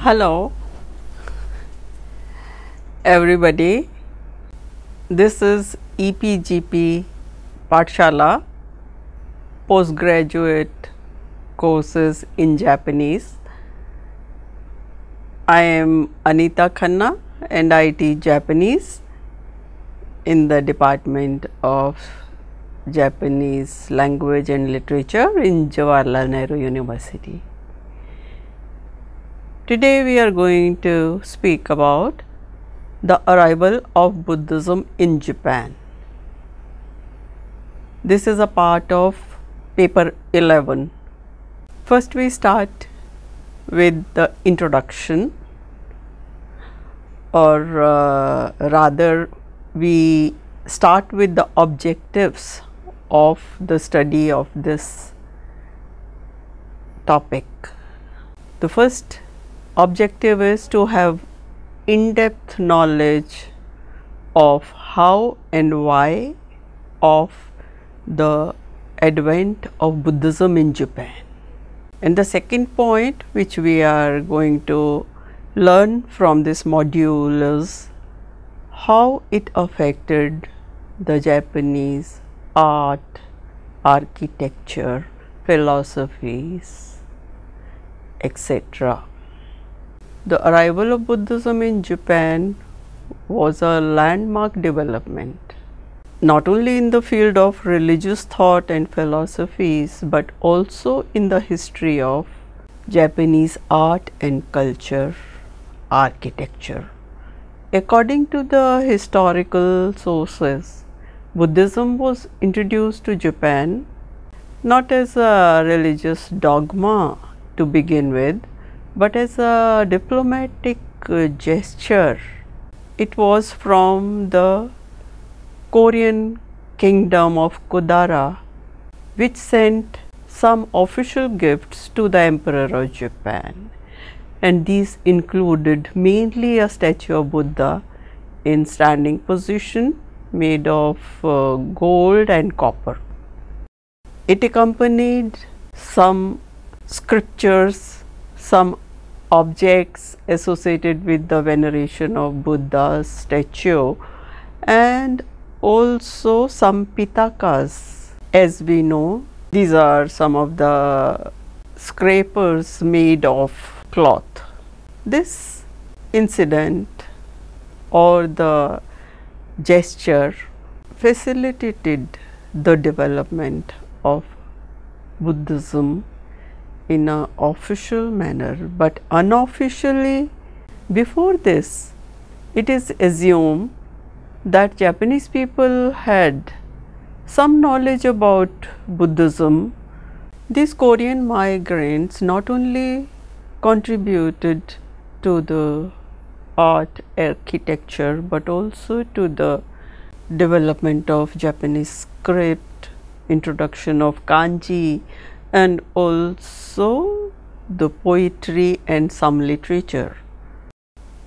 Hello everybody, this is EPGP Pathshala postgraduate courses in Japanese. I am Anita Khanna and I teach Japanese in the Department of Japanese Language and Literature in Jawaharlal Nehru University. Today we are going to speak about the arrival of Buddhism in Japan. This is a part of paper 11. First we start with the introduction, or rather we start with the objectives of the study of this topic. The first objective is to have in-depth knowledge of how and why of the advent of Buddhism in Japan. And the second point which we are going to learn from this module is how it affected the Japanese art, architecture, philosophies, etc. The arrival of Buddhism in Japan was a landmark development, not only in the field of religious thought and philosophies, but also in the history of Japanese art and culture, architecture. According to the historical sources, Buddhism was introduced to Japan not as a religious dogma to begin with, but as a diplomatic gesture. It was from the Korean kingdom of Kodara, which sent some official gifts to the Emperor of Japan, and these included mainly a statue of Buddha in standing position made of gold and copper. It accompanied some scriptures, some objects associated with the veneration of Buddha's statue, and also some pitakas. As we know, these are some of the scrapers made of cloth. This incident or the gesture facilitated the development of Buddhism in an official manner, but unofficially before this it is assumed that Japanese people had some knowledge about Buddhism. These Korean migrants not only contributed to the art, architecture, but also to the development of Japanese script, introduction of kanji, and also the poetry and some literature.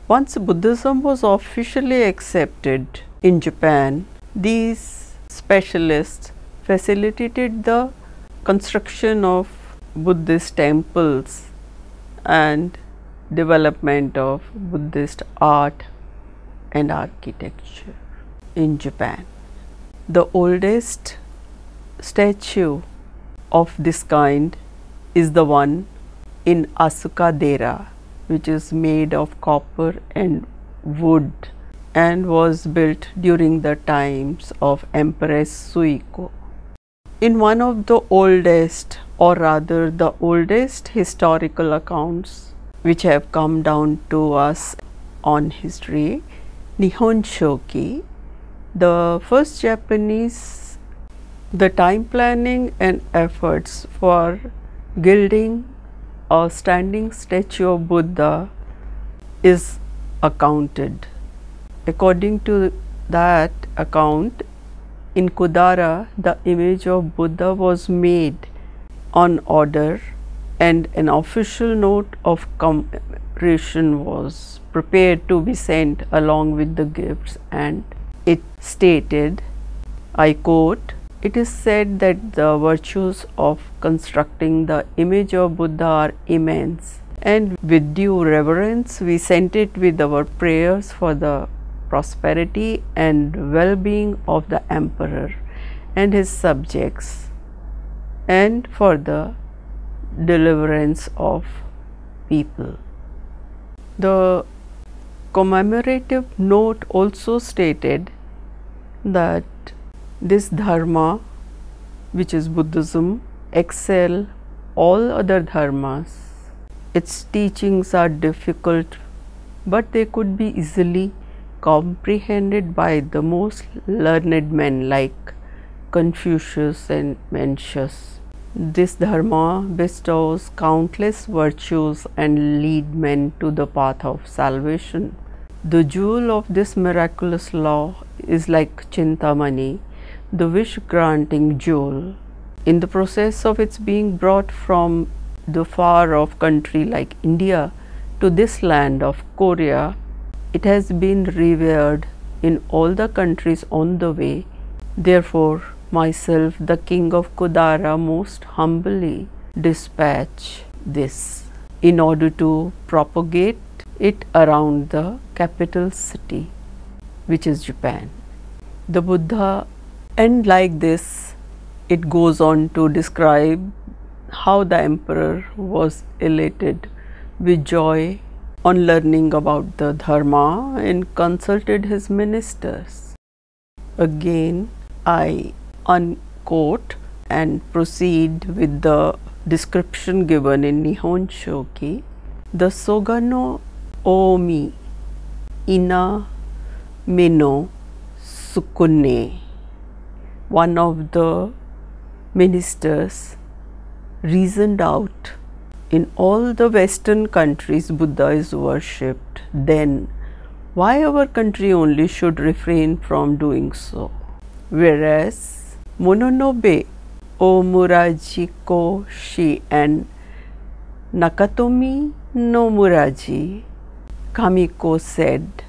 Once Buddhism was officially accepted in Japan, these specialists facilitated the construction of Buddhist temples and development of Buddhist art and architecture in Japan. The oldest statue of this kind is the one in Asuka-dera, which is made of copper and wood and was built during the times of Empress Suiko. In one of the oldest, or rather the oldest historical accounts which have come down to us on history, Nihon Shoki, the first Japanese, the time planning and efforts for gilding a standing statue of Buddha is accounted. According to that account, in Kodara, the image of Buddha was made on order and an official note of commemoration was prepared to be sent along with the gifts, and it stated, I quote, "It is said that the virtues of constructing the image of Buddha are immense, and with due reverence we sent it with our prayers for the prosperity and well-being of the emperor and his subjects, and for the deliverance of people." The commemorative note also stated that this dharma, which is Buddhism, excel all other dharmas. Its teachings are difficult, but they could be easily comprehended by the most learned men like Confucius and Mencius. This dharma bestows countless virtues and lead men to the path of salvation. The jewel of this miraculous law is like Chintamani, the wish-granting jewel. In the process of its being brought from the far-off country like India to this land of Korea, it has been revered in all the countries on the way. Therefore, myself, the king of Kudara, most humbly dispatch this in order to propagate it around the capital city, which is Japan. The Buddha, and like this, it goes on to describe how the emperor was elated with joy on learning about the dharma and consulted his ministers. Again, I unquote and proceed with the description given in Nihon Shoki. The Sogano Omi Ina Meno Sukune, one of the ministers, reasoned out, in all the Western countries Buddha is worshipped, then why our country only should refrain from doing so? Whereas Mononobe Omuraji Koshi and Nakatomi no Muraji Kamiko said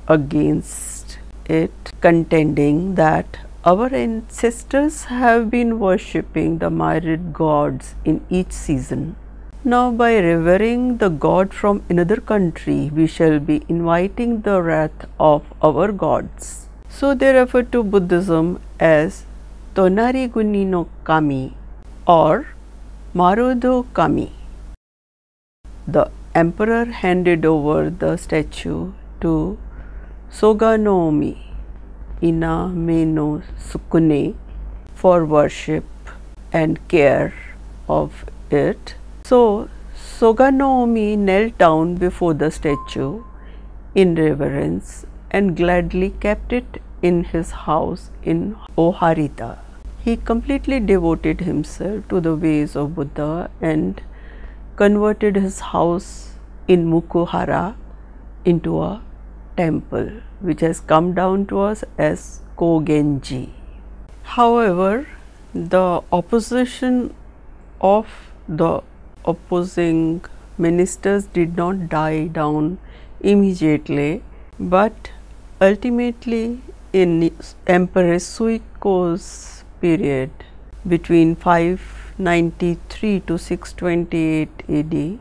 against it, contending that our ancestors have been worshipping the myriad gods in each season. Now, by revering the god from another country, we shall be inviting the wrath of our gods. So they refer to Buddhism as Tonari Guni no Kami or Marudo Kami. The emperor handed over the statue to Soganomi Ina Meno Sukune for worship and care of it. So Soganomi knelt down before the statue in reverence and gladly kept it in his house in Oharita. He completely devoted himself to the ways of Buddha and converted his house in Mukuhara into a temple, which has come down to us as Kogenji. However, the opposition of the opposing ministers did not die down immediately, but ultimately in Empress Suiko's period between 593 to 628 AD,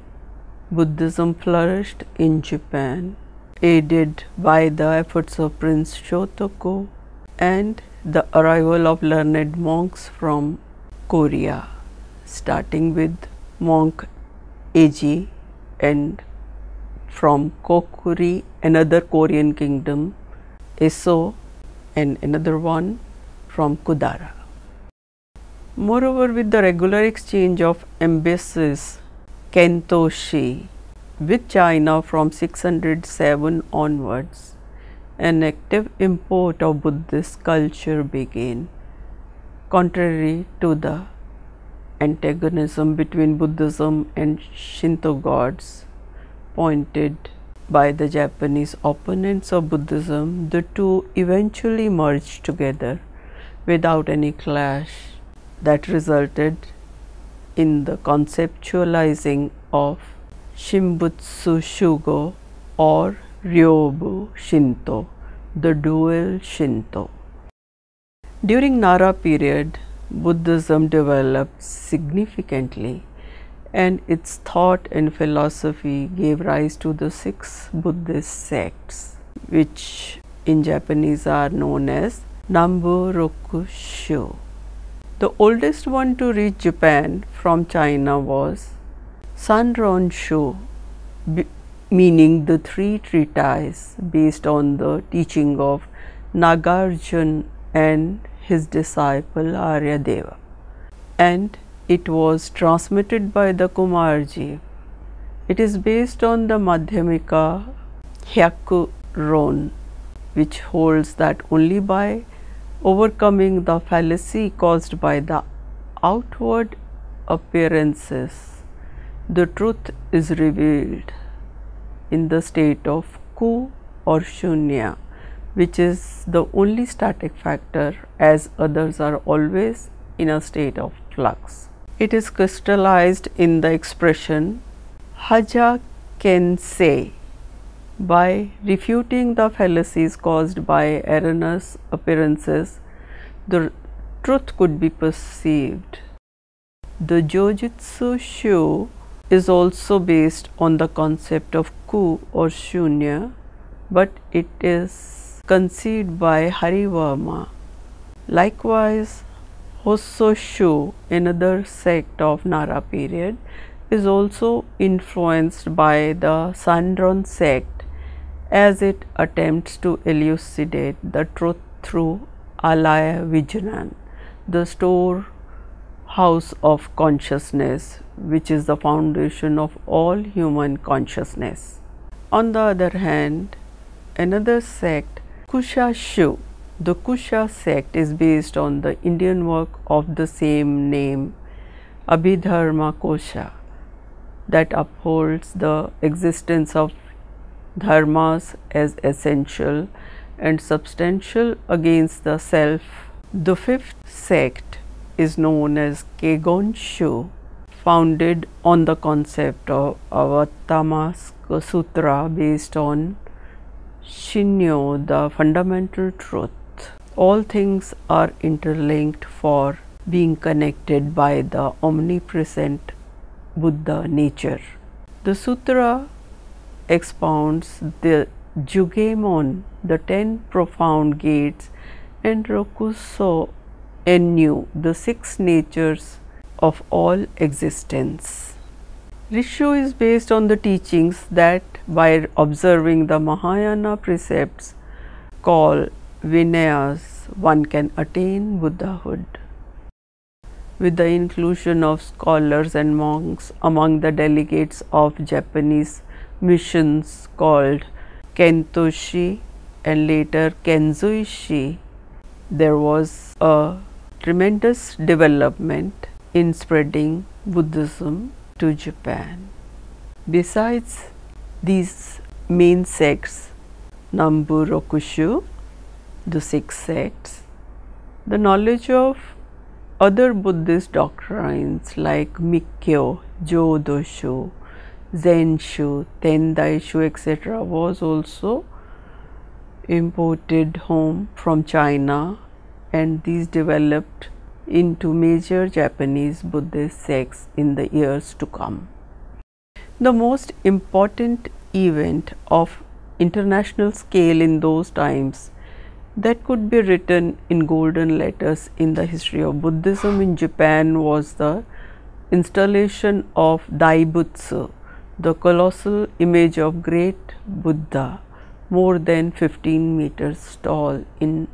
Buddhism flourished in Japan, aided by the efforts of Prince Shotoko and the arrival of learned monks from Korea, starting with monk Eiji, and from Kokuri, another Korean kingdom, Eso, and another one from Kudara. Moreover, with the regular exchange of embassies, Kentoshi, with China from 607 onwards, an active import of Buddhist culture began, contrary to the antagonism between Buddhism and Shinto gods pointed by the Japanese opponents of Buddhism. The two eventually merged together without any clash that resulted in the conceptualizing of Shimbutsu Shugo or Ryobu Shinto, the dual Shinto. During Nara period, Buddhism developed significantly, and its thought and philosophy gave rise to the 6 Buddhist sects, which in Japanese are known as Nambu-Rokushu. The oldest one to reach Japan from China was Sanron-shu, meaning the 3 treatises based on the teaching of Nagarjuna and his disciple Aryadeva, and it was transmitted by the Kumarji. It is based on the Vidya-mitra Hyakuron, which holds that only by overcoming the fallacy caused by the outward appearances, the truth is revealed in the state of ku or shunya, which is the only static factor, as others are always in a state of flux. It is crystallized in the expression Haja Ken Sei. By refuting the fallacies caused by erroneous appearances, the truth could be perceived. The Jojutsu Shu is also based on the concept of ku or shunya, but it is conceived by Harivarma. Likewise, Hosso Shu, another sect of Nara period, is also influenced by the Sanron sect, as it attempts to elucidate the truth through Alaya Vijnan, the storehouse of consciousness, which is the foundation of all human consciousness. On the other hand, another sect, Kusha Shu, the Kusha sect, is based on the Indian work of the same name, Abhidharma Kosha, that upholds the existence of dharmas as essential and substantial against the self. The 5th sect is known as Kegon Shu, founded on the concept of Avattama Sutra based on Shinyo, the fundamental truth. All things are interlinked for being connected by the omnipresent Buddha nature. The sutra expounds the Jugemon, the 10 profound gates, and Rokuso Enyu, the 6 natures of all existence. Rishu is based on the teachings that by observing the Mahayana precepts called Vinayas, one can attain Buddhahood. With the inclusion of scholars and monks among the delegates of Japanese missions called Kentoshi and later Kenzuishi, there was a tremendous development in spreading Buddhism to Japan. Besides these main sects, Nambu-Rokushu, the 6 sects, the knowledge of other Buddhist doctrines like Mikkyo, Jodoshu, Zenshu, Tendaishu, etc. was also imported home from China, and these developed into major Japanese Buddhist sects in the years to come. The most important event of international scale in those times that could be written in golden letters in the history of Buddhism in Japan was the installation of Daibutsu, the colossal image of great Buddha, more than 15 meters tall, in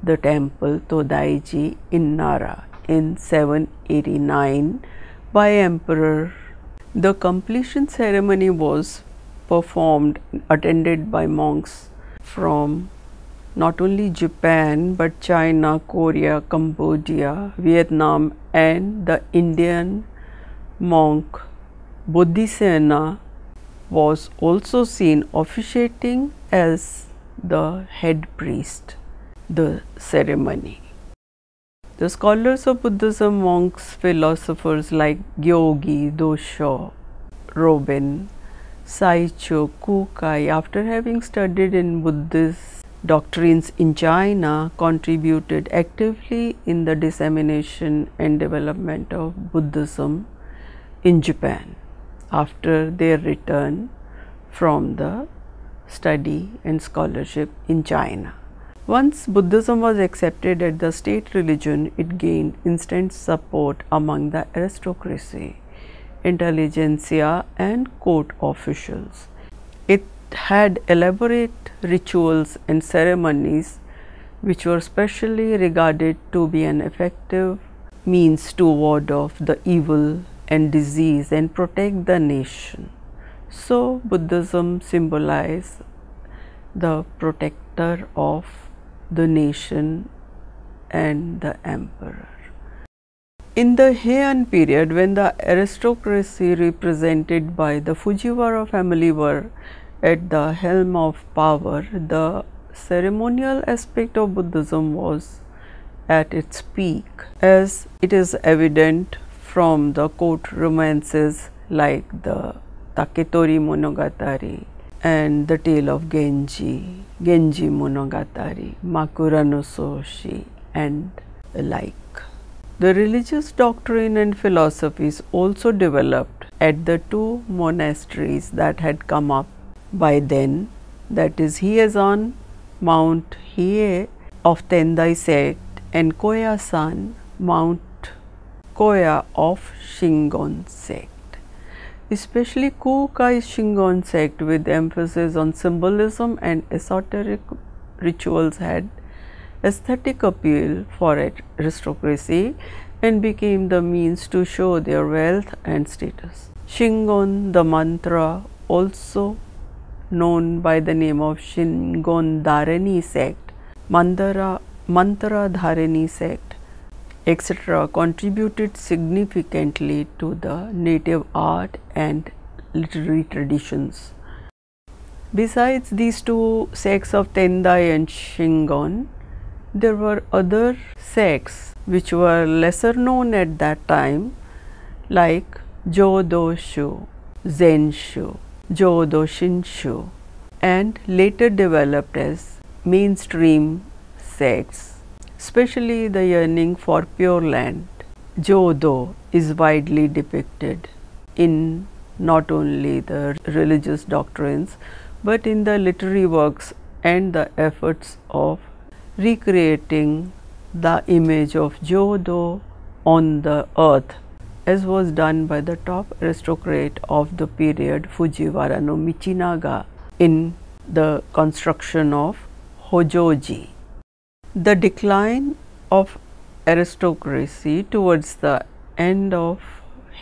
the temple Todaiji in Nara in 789 by Emperor. The completion ceremony was performed, attended by monks from not only Japan but China, Korea, Cambodia, Vietnam, and the Indian monk Bodhisena was also seen officiating as the head priest the ceremony. The scholars of Buddhism, monks, philosophers like Gyogi, Dosho, Robin, Saicho, Kukai, after having studied in Buddhist doctrines in China, contributed actively in the dissemination and development of Buddhism in Japan after their return from the study and scholarship in China. Once Buddhism was accepted as the state religion, it gained instant support among the aristocracy, intelligentsia and court officials. It had elaborate rituals and ceremonies which were specially regarded to be an effective means to ward off the evil and disease and protect the nation. So, Buddhism symbolizes the protector of the nation and the emperor. In the Heian period, when the aristocracy represented by the Fujiwara family were at the helm of power, the ceremonial aspect of Buddhism was at its peak, as it is evident from the court romances like the Taketori Monogatari and the tale of Genji Monogatari, Makura no Soshi and the like. The religious doctrine and philosophies also developed at the two monasteries that had come up by then, that is Hiezan, Mount Hiei of Tendai sect and Koya-san, Mount Koya of Shingon sect. Especially Kukai Shingon sect, with emphasis on symbolism and esoteric rituals, had aesthetic appeal for aristocracy and became the means to show their wealth and status. Shingon, the mantra, also known by the name of Shingon Dharani sect, Mantra Dharani sect, etc., contributed significantly to the native art and literary traditions. Besides these two sects of Tendai and Shingon, there were other sects which were lesser known at that time, like Jodoshu, Zenshu, Jodo Shinshu, and later developed as mainstream sects, especially the yearning for Pure Land. Jodo is widely depicted in not only the religious doctrines but in the literary works and the efforts of recreating the image of Jodo on the earth, as was done by the top aristocrat of the period, Fujiwara no Michinaga, in the construction of Hojoji. The decline of aristocracy towards the end of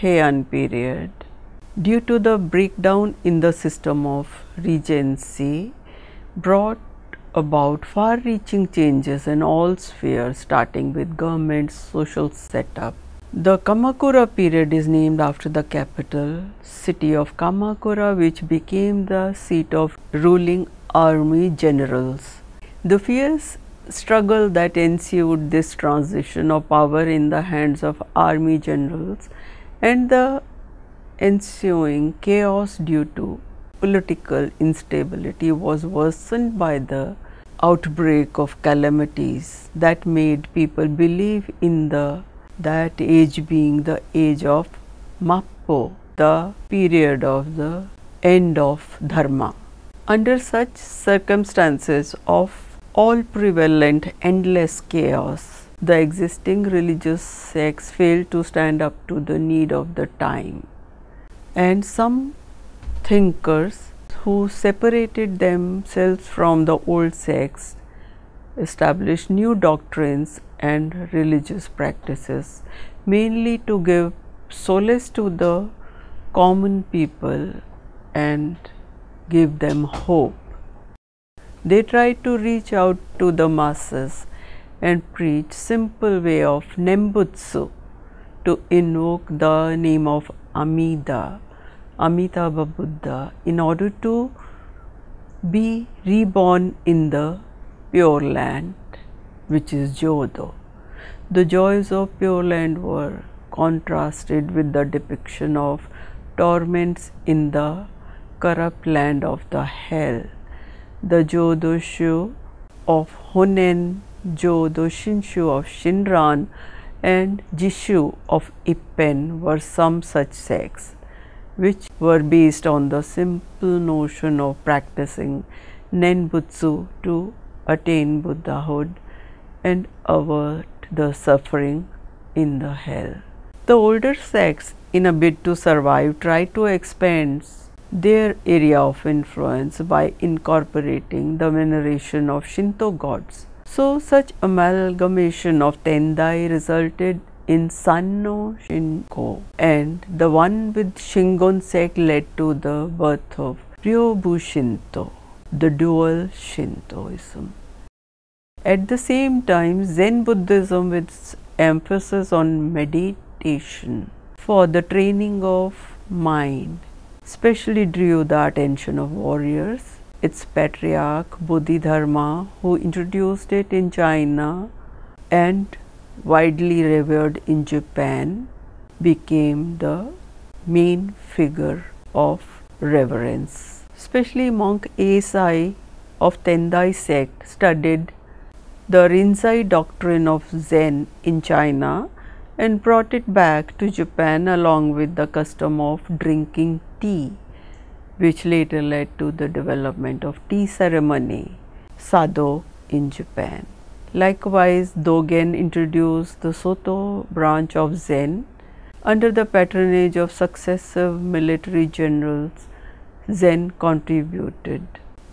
Heian period, due to the breakdown in the system of regency, brought about far-reaching changes in all spheres, starting with government, social setup. The Kamakura period is named after the capital city of Kamakura, which became the seat of ruling army generals. The fierce struggle that ensued this transition of power in the hands of army generals and the ensuing chaos due to political instability was worsened by the outbreak of calamities that made people believe in that age being the age of Mappo, the period of the end of Dharma. Under such circumstances of all prevalent endless chaos, the existing religious sects failed to stand up to the need of the time, and some thinkers who separated themselves from the old sects established new doctrines and religious practices, mainly to give solace to the common people and give them hope. They tried to reach out to the masses and preach simple way of Nembutsu, to invoke the name of Amitabha Buddha, in order to be reborn in the Pure Land, which is Jodo. The joys of Pure Land were contrasted with the depiction of torments in the corrupt land of the hell. The Jodoshu of Honen, Jodoshinshu of Shinran, and Jishu of Ippen were some such sects, which were based on the simple notion of practicing Nenbutsu to attain Buddhahood and avert the suffering in the hell. The older sects, in a bid to survive, tried to expand their area of influence by incorporating the veneration of Shinto gods. So, such amalgamation of Tendai resulted in Sanno Shinko, and the one with Shingon sect led to the birth of Ryobu Shinto, the dual Shintoism. At the same time, Zen Buddhism, with its emphasis on meditation for the training of mind, especially drew the attention of warriors. Its patriarch Bodhidharma, who introduced it in China and widely revered in Japan, became the main figure of reverence. Especially monk Eisai of Tendai sect studied the Rinzai doctrine of Zen in China and brought it back to Japan along with the custom of drinking tea, which later led to the development of tea ceremony, Sado, in Japan. Likewise, Dogen introduced the Soto branch of Zen. Under the patronage of successive military generals, Zen contributed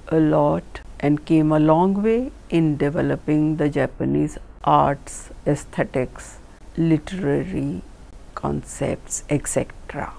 a lot and came a long way in developing the Japanese arts, aesthetics, literary concepts, etc.